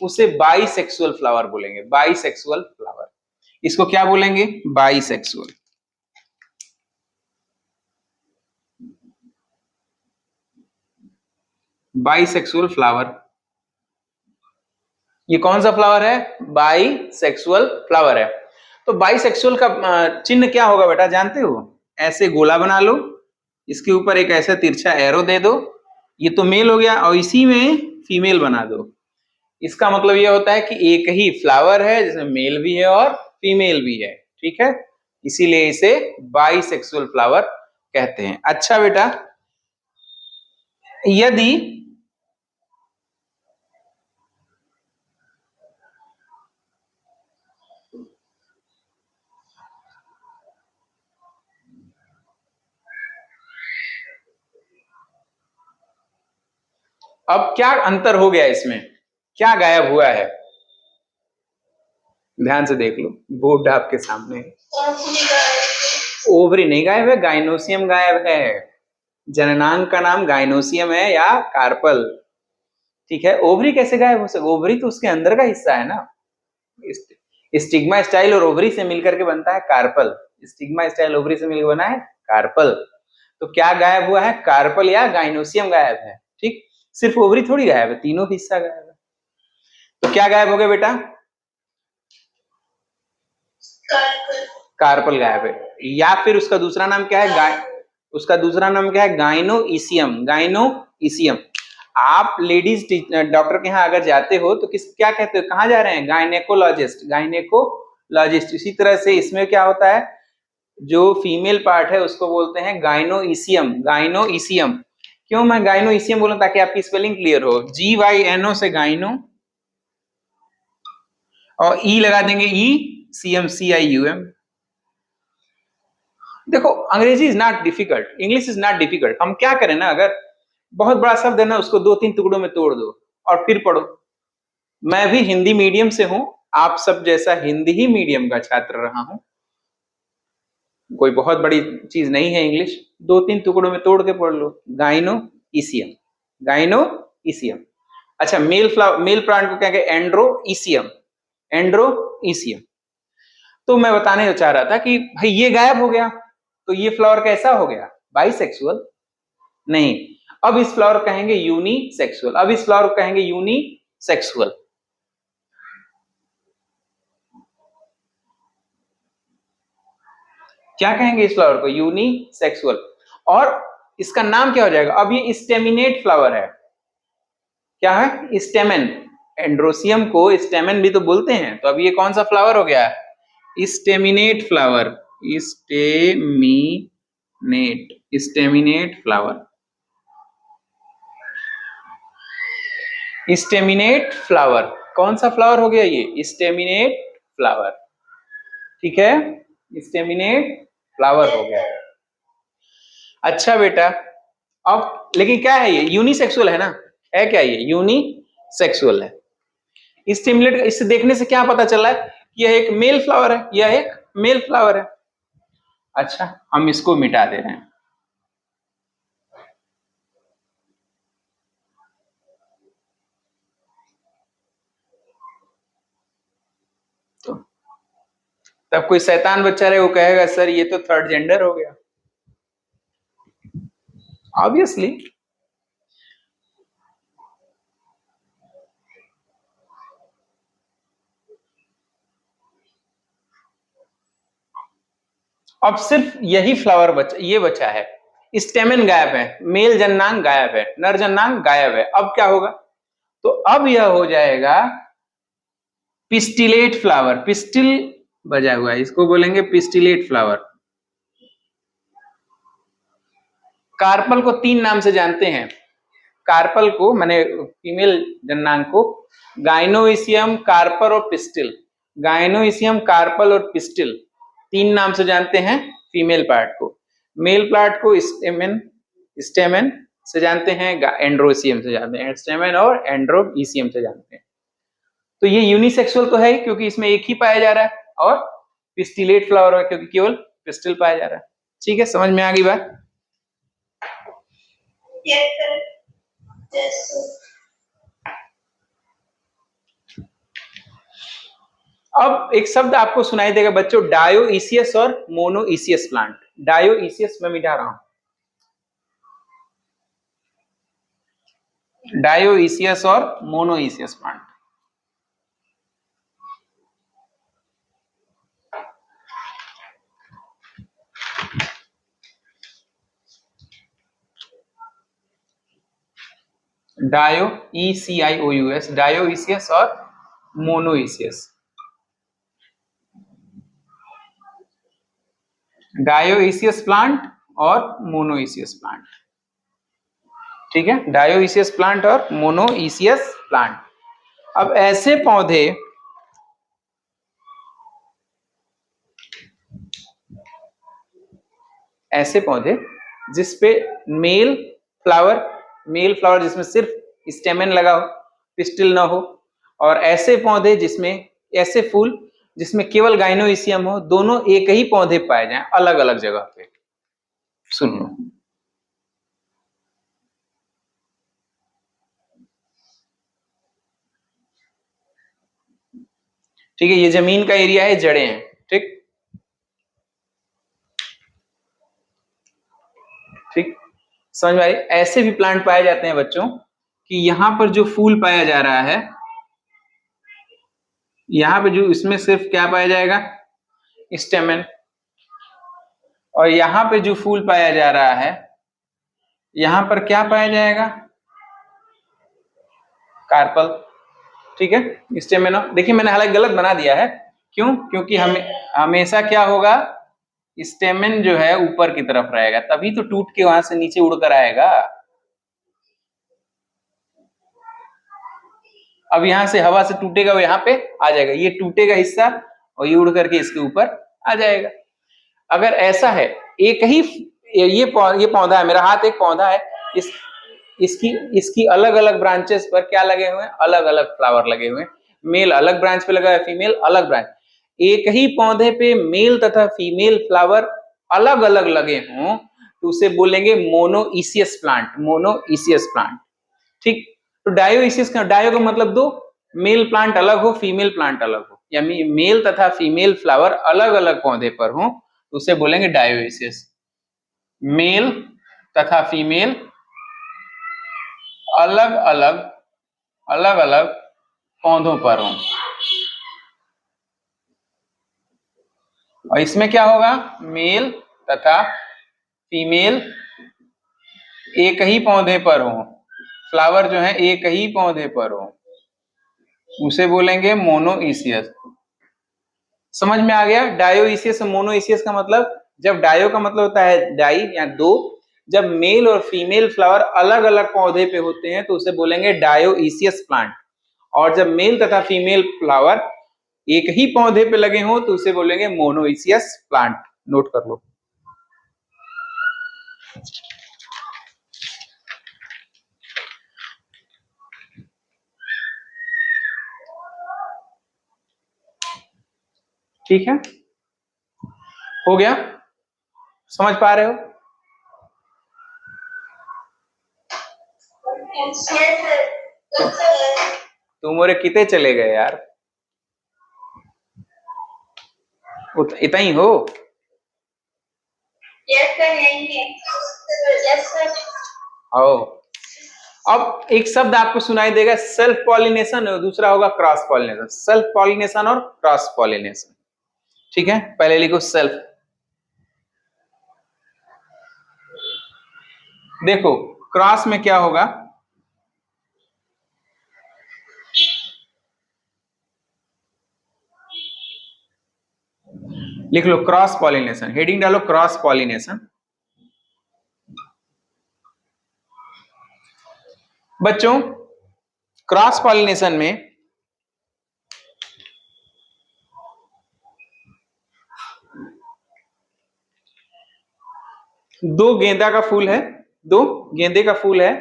उसे बाइसेक्सुअल फ्लावर बोलेंगे। बाइसेक्सुअल फ्लावर, इसको क्या बोलेंगे? बाइसेक्सुअल। Bisexual flower. ये कौन सा फ्लावर है? बाइसेक्सुअल फ्लावर है। तो बाइसेक्सुअल का चिन्ह क्या होगा बेटा, जानते हो? ऐसे गोला बना लो, इसके ऊपर एक ऐसा तिरछा एरो दे दो, ये तो मेल हो गया, और इसी में फीमेल बना दो। इसका मतलब ये होता है कि एक ही फ्लावर है जिसमें मेल भी है और फीमेल भी है, ठीक है? इसीलिए इसे बाइसेक्सुअल फ्लावर कहते हैं। अच्छा बेटा, यदि अब क्या अंतर हो गया इसमें, क्या गायब हुआ है? ध्यान से देख लो, बोर्ड आपके सामने है। ओवरी नहीं गायब है, गाइनोसियम गायब है। जननांग का नाम गाइनोसियम है या कार्पल, ठीक है? ओवरी कैसे गायब हो सकता? ओवरी तो उसके अंदर का हिस्सा है ना। स्टिग्मा स्टाइल और ओवरी से मिलकर के बनता है कार्पल, स्टिग्मा स्टाइल ओवरी से मिलकर बना है कार्पल। तो क्या गायब हुआ है, कार्पल या गाइनोसियम गायब है। ठीक, सिर्फ ओवरी थोड़ी गायब है, तीनों हिस्सा गायब है। तो क्या गायब हो गया बेटा, कार्पल गायब है। या फिर उसका दूसरा नाम क्या है, उसका दूसरा नाम क्या है, गाइनोइसियम। गाइनोइसियम। आप लेडीज डॉक्टर के यहाँ अगर जाते हो तो क्या कहते हो, कहाँ जा रहे हैं, गायनेकोलॉजिस्ट। गायनेकोलॉजिस्ट। इसी तरह से इसमें क्या होता है, जो फीमेल पार्ट है उसको बोलते हैं गाइनोइसियम। गाइनोइसियम। क्यों मैं गाइनोइसियम बोलूं, ताकि आपकी स्पेलिंग क्लियर हो। GYNO से गाइनो, और ई लगा देंगे, CIUM। देखो अंग्रेजी is not difficult, English is not difficult. हम क्या करें ना, अगर बहुत बड़ा शब्द है ना, उसको 2-3 टुकड़ों में तोड़ दो और फिर पढ़ो। मैं भी हिंदी मीडियम से हूं, आप सब जैसा हिंदी ही मीडियम का छात्र रहा हूं, कोई बहुत बड़ी चीज नहीं है इंग्लिश। 2-3 टुकड़ों में तोड़ के पढ़ लो। गाइनोइसियम, गाइनोइसियम। अच्छा, मेल प्लांट को क्या कहते हैं, एंड्रोइसियम। एंड्रोइसियम। तो मैं बताने चाह रहा था कि भाई ये गायब हो गया, तो ये फ्लावर कैसा हो गया, बाइसेक्सुअल नहीं। अब इस फ्लावर कहेंगे यूनिसेक्सुअल। अब इस फ्लावर कहेंगे यूनिसेक्सुअल। क्या कहेंगे इस फ्लावर को, यूनिसेक्सुअल। और इसका नाम क्या हो जाएगा, अब ये स्टेमिनेट फ्लावर है। क्या है, स्टेमन। एंड्रोसियम को स्टेमन भी तो बोलते हैं। तो अब ये कौन सा फ्लावर हो गया, staminate flower. Staminate flower. Staminate flower. कौन सा फ्लावर हो गया ये, स्टेमिनेट फ्लावर। ठीक है, स्टेमिनेट फ्लावर हो गया। अच्छा बेटा, अब लेकिन क्या है, ये यूनिसेक्सुअल है ना, है क्या, ये यूनिसेक्सुअल है। स्टिमुलेट, इससे देखने से क्या पता चला है, यह एक मेल फ्लावर है, यह एक मेल फ्लावर है। अच्छा, हम इसको मिटा दे रहे हैं। तो तब कोई शैतान बच्चा रहे, वो कहेगा सर ये तो थर्ड जेंडर हो गया। ऑब्वियसली। अब सिर्फ यही फ्लावर बचा, ये बचा है। स्टेमन गायब है, मेल जननांग गायब है, नर जननांग गायब है। अब क्या होगा, तो अब यह हो जाएगा पिस्टिलेट फ्लावर। पिस्टिल बजा हुआ है, इसको बोलेंगे पिस्टिलेट फ्लावर। कार्पल को 3 नाम से जानते हैं। कार्पल को माने फीमेल जननांग को गाइनोइसियम, कार्पर और पिस्टिल। गाइनोइसियम, कार्पल और पिस्टिल 3 नाम से जानते हैं फीमेल पार्ट को। मेल पार्ट को स्टेमन, स्टेमन से जानते हैं, एंड्रोसियम से जानते हैं, स्टेमन और एंड्रोइसियम से जानते हैं। तो ये यूनिसेक्सुअल तो है ही, क्योंकि इसमें एक ही पाया जा रहा है, और पिस्टिलेट फ्लावर है क्योंकि केवल पिस्टिल पाया जा रहा है। ठीक है, समझ में आ गई बात। अब एक शब्द आपको सुनाई देगा बच्चों, डायोइसियस और मोनोइसियस प्लांट। डायोइसियस मैं मिटा रहा हूं, डायोइसियस और मोनोइसियस प्लांट। डायो, ECIOUS, डायोइसियस और मोनोइसियस। डायोइसियस प्लांट और मोनोइसियस प्लांट। ठीक है, डायोइसियस प्लांट और मोनोइसियस प्लांट। अब ऐसे पौधे, ऐसे पौधे जिसपे मेल फ्लावर जिसमें सिर्फ स्टेमन लगा हो, पिस्टिल ना हो, और ऐसे पौधे जिसमें, ऐसे फूल जिसमें केवल गाइनोइसियम हो, दोनों एक ही पौधे पाए जाएं अलग अलग जगह पे। सुन लो, ठीक है, ये जमीन का एरिया है, जड़ें हैं। ठीक, ठीक, समझ में आई? ऐसे भी प्लांट पाए जाते हैं बच्चों कि यहाँ पर जो फूल पाया जा रहा है, यहाँ पे जो इसमें सिर्फ क्या पाया जाएगा, स्टेमेन, और यहाँ पे जो फूल पाया जा रहा है यहाँ पर क्या पाया जाएगा, कार्पल। ठीक है, स्टेमेन। देखिए मैंने हालांकि गलत बना दिया है, क्यों? क्योंकि हमेशा क्या होगा, स्टेमेन जो है ऊपर की तरफ रहेगा, तभी तो टूट के वहां से नीचे उड़कर आएगा। अब यहाँ से हवा से टूटेगा, वो यहाँ पे आ जाएगा, ये टूटेगा हिस्सा और ये उड़ करके इसके ऊपर आ जाएगा। अगर ऐसा है, एक ही ये पौधा है, मेरा हाथ एक पौधा है, इसकी अलग अलग ब्रांचेस पर क्या लगे हुए हैं, अलग अलग फ्लावर लगे हुए हैं। मेल अलग ब्रांच पे लगा है, फीमेल अलग ब्रांच। एक ही पौधे पे मेल तथा फीमेल फ्लावर अलग अलग लगे हों तो उसे बोलेंगे मोनोइसियस प्लांट, मोनोइसियस प्लांट। ठीक, तो डायोइसियस का, डायो का मतलब दो, मेल प्लांट अलग हो, फीमेल प्लांट अलग हो, या मेल तथा फीमेल फ्लावर अलग अलग पौधे पर हो तो उसे बोलेंगे डायोइसियस। मेल तथा फीमेल अलग अलग पौधों पर हो, और इसमें क्या होगा, मेल तथा फीमेल एक ही पौधे पर हो, फ्लावर जो है एक ही पौधे पर हो, उसे बोलेंगे मोनोइसियस। समझ में आ गया? डायोइसियस और मोनोइसियस का मतलब, जब डायो का मतलब होता है डाई या दो, जब मेल और फीमेल फ्लावर अलग अलग पौधे पे होते हैं तो उसे बोलेंगे डायोइसियस प्लांट, और जब मेल तथा फीमेल फ्लावर एक ही पौधे पे लगे हो तो उसे बोलेंगे मोनोइसियस प्लांट। नोट कर लो। ठीक है, हो गया? समझ पा रहे हो? तुम मोरे कितने चले गए यार, इतना ही हो? आओ, अब एक शब्द आपको सुनाई देगा, सेल्फ पॉलिनेशन, और दूसरा होगा क्रॉस पॉलिनेशन। सेल्फ पॉलिनेशन और क्रॉस पॉलिनेशन। ठीक है, पहले लिखो सेल्फ। देखो क्रॉस में क्या होगा, लिख लो क्रॉस पॉलिनेशन, हेडिंग डालो क्रॉस पॉलिनेशन। बच्चों क्रॉस पॉलिनेशन में दो गेंदा का फूल है, दो गेंदे का फूल है,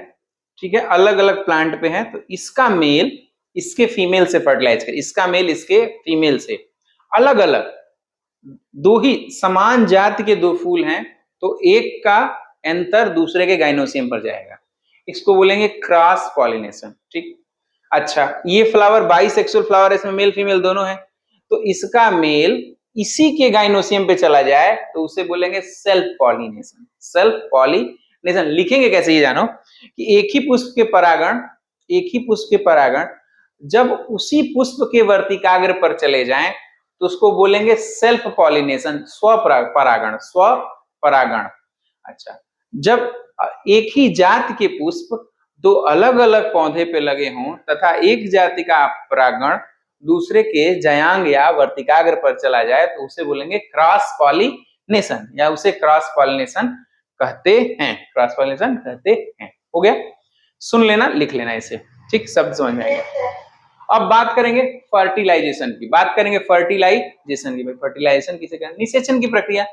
ठीक है, अलग अलग प्लांट पे है, तो इसका मेल इसके फीमेल से फर्टिलाइज कर, इसका मेल इसके फीमेल से, अलग अलग दो ही समान जाति के दो फूल हैं तो एक का एंथर दूसरे के गाइनोसियम पर जाएगा, इसको बोलेंगे क्रॉस पॉलिनेशन। ठीक, अच्छा ये फ्लावर बाइसेक्सुअल फ्लावर है, इसमें मेल फीमेल दोनों है, तो इसका मेल इसी के गाइनोसियम पे चला जाए तो उसे बोलेंगे सेल्फ पॉलिनेशन। सेल्फ पॉलिनेशन लिखेंगे कैसे, ये जानो कि एक ही पुष्प के परागण जब उसी पुष्प के वर्तिकाग्र पर चले जाएं तो उसको बोलेंगे सेल्फ पॉलिनेशन, स्वपरागण। अच्छा, जब एक ही जाति के पुष्प दो अलग अलग पौधे पे लगे हों तथा एक जाति का परागण दूसरे के जयांग या वर्तिकाग्र पर चला जाए तो उसे बोलेंगे क्रॉस पॉलिनेशन, या उसे क्रॉस पॉलिनेशन कहते हैं, क्रॉस पॉलिनेशन कहते हैं। हो गया? सुन लेना, लिख लेना इसे। ठीक, शब्द समझ में आएगा। अब बात करेंगे फर्टिलाइजेशन की, भाई फर्टिलाइजेशन किसे कहते हैं? निषेचन की प्रक्रिया,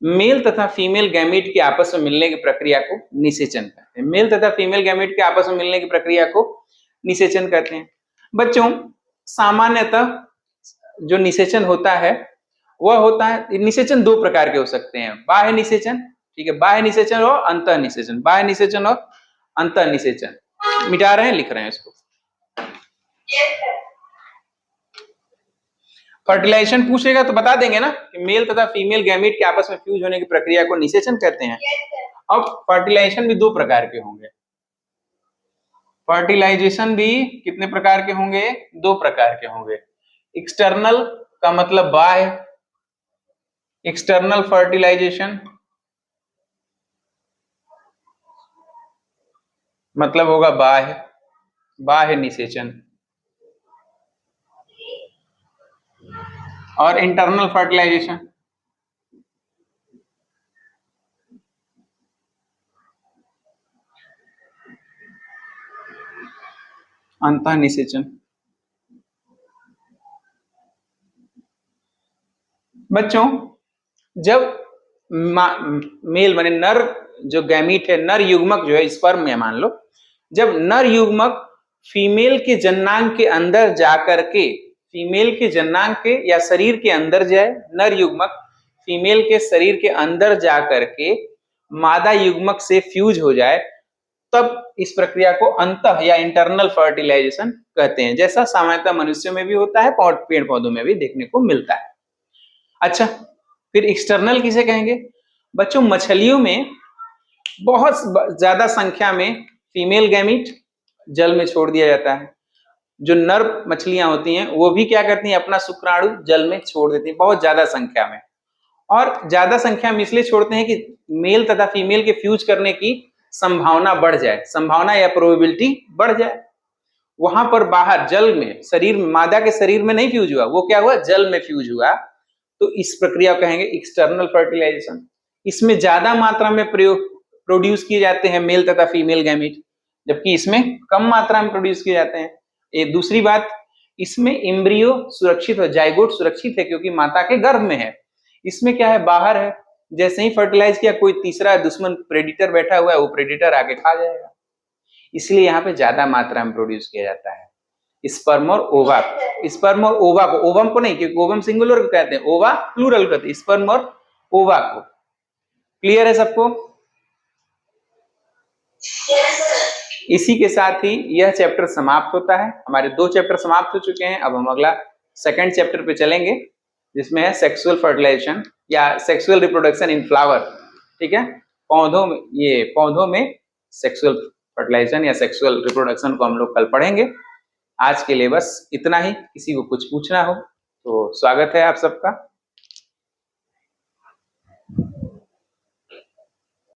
मेल तथा फीमेल गैमीट के आपस में मिलने की प्रक्रिया को निषेचन कहते हैं। मेल तथा फीमेल गैमीट के आपस में मिलने की प्रक्रिया को निषेचन कहते हैं। बच्चों सामान्यतः जो निषेचन होता है वह होता है, निषेचन दो प्रकार के हो सकते हैं, बाह्य निषेचन, ठीक है, बाह्य निषेचन और अंतः निषेचन, बाह्य निषेचन और अंतः निषेचन। मिटा रहे हैं, लिख रहे हैं इसको। फर्टिलाइजेशन पूछेगा तो बता देंगे ना कि मेल तथा फीमेल गैमीट के आपस में फ्यूज होने की प्रक्रिया को निषेचन कहते हैं। अब फर्टिलाइजेशन भी 2 प्रकार के होंगे। फर्टिलाइजेशन भी कितने प्रकार के होंगे? 2 प्रकार के होंगे। एक्सटर्नल का मतलब बाह्य, एक्सटर्नल फर्टिलाइजेशन मतलब होगा बाह्य, बाह्य निषेचन, और इंटरनल फर्टिलाइजेशन अंतः निषेचन। बच्चों जब मेल माने नर जो गैमीट है, नर युग्मक जो है स्पर्म में मान लो, जब नर युग्मक फीमेल के जन्नांग के अंदर जाकर के, फीमेल के जन्नांग के या शरीर के अंदर जाए, नर युग्मक फीमेल के शरीर के अंदर जाकर के मादा युग्मक से फ्यूज हो जाए, तब इस प्रक्रिया को अंतः या इंटरनल फर्टिलाइजेशन कहते हैं, जैसा सामान्यतः मनुष्यों में भी होता है और पेड़ पौधों में भी देखने को मिलता है। अच्छा, फिर एक्सटर्नल किसे कहेंगे? बच्चों मछलियों में बहुत ज्यादा संख्या में फीमेल गैमीट जल में छोड़ दिया जाता है। जो नर मछलियां होती हैं वो भी क्या करती हैं? अपना शुक्राणु जल में छोड़ देती हैं बहुत ज्यादा संख्या में, और ज्यादा संख्या में इसलिए छोड़ते हैं कि मेल तथा फीमेल के फ्यूज करने की संभावना बढ़ जाए, संभावना या प्रोबेबिलिटी बढ़ जाए। वहां पर बाहर जल में, शरीर में, मादा के शरीर में नहीं फ्यूज हुआ, वो क्या हुआ? जल में फ्यूज हुआ, तो इस प्रक्रिया को कहेंगे एक्सटर्नल फर्टिलाइजेशन। इसमें ज्यादा मात्रा में प्रोड्यूस किए जाते हैं मेल तथा फीमेल गैमीट, जबकि इसमें कम मात्रा में प्रोड्यूस किए जाते हैं। एक दूसरी बात, इसमें एम्ब्रियो सुरक्षित है, जाइगोट सुरक्षित है, क्योंकि माता के गर्भ में है। इसमें क्या है? बाहर है, जैसे ही फर्टिलाइज किया कोई तीसरा दुश्मन प्रेडिटर बैठा हुआ है, वो प्रेडिटर आके खा जाएगा, इसलिए यहाँ पे ज्यादा मात्रा में प्रोड्यूस किया जाता है स्पर्म और ओवा। स्पर्म और ओवा को, ओवम को नहीं, क्योंकि ओवम सिंगुलर को कहते हैं, ओवा प्लूरल कहते हैं, स्पर्म और ओवा को। क्लियर है सबको? इसी के साथ ही यह चैप्टर समाप्त होता है। हमारे 2 चैप्टर समाप्त हो चुके हैं। अब हम अगला सेकंड चैप्टर पे चलेंगे, जिसमें है सेक्सुअल फर्टिलाइजेशन या सेक्सुअल रिप्रोडक्शन इन फ्लावर। ठीक है, पौधों में, ये पौधों में सेक्सुअल फर्टिलाइजेशन या सेक्सुअल रिप्रोडक्शन को हम लोग कल पढ़ेंगे। आज के लिए बस इतना ही। किसी को कुछ पूछना हो तो स्वागत है आप सबका।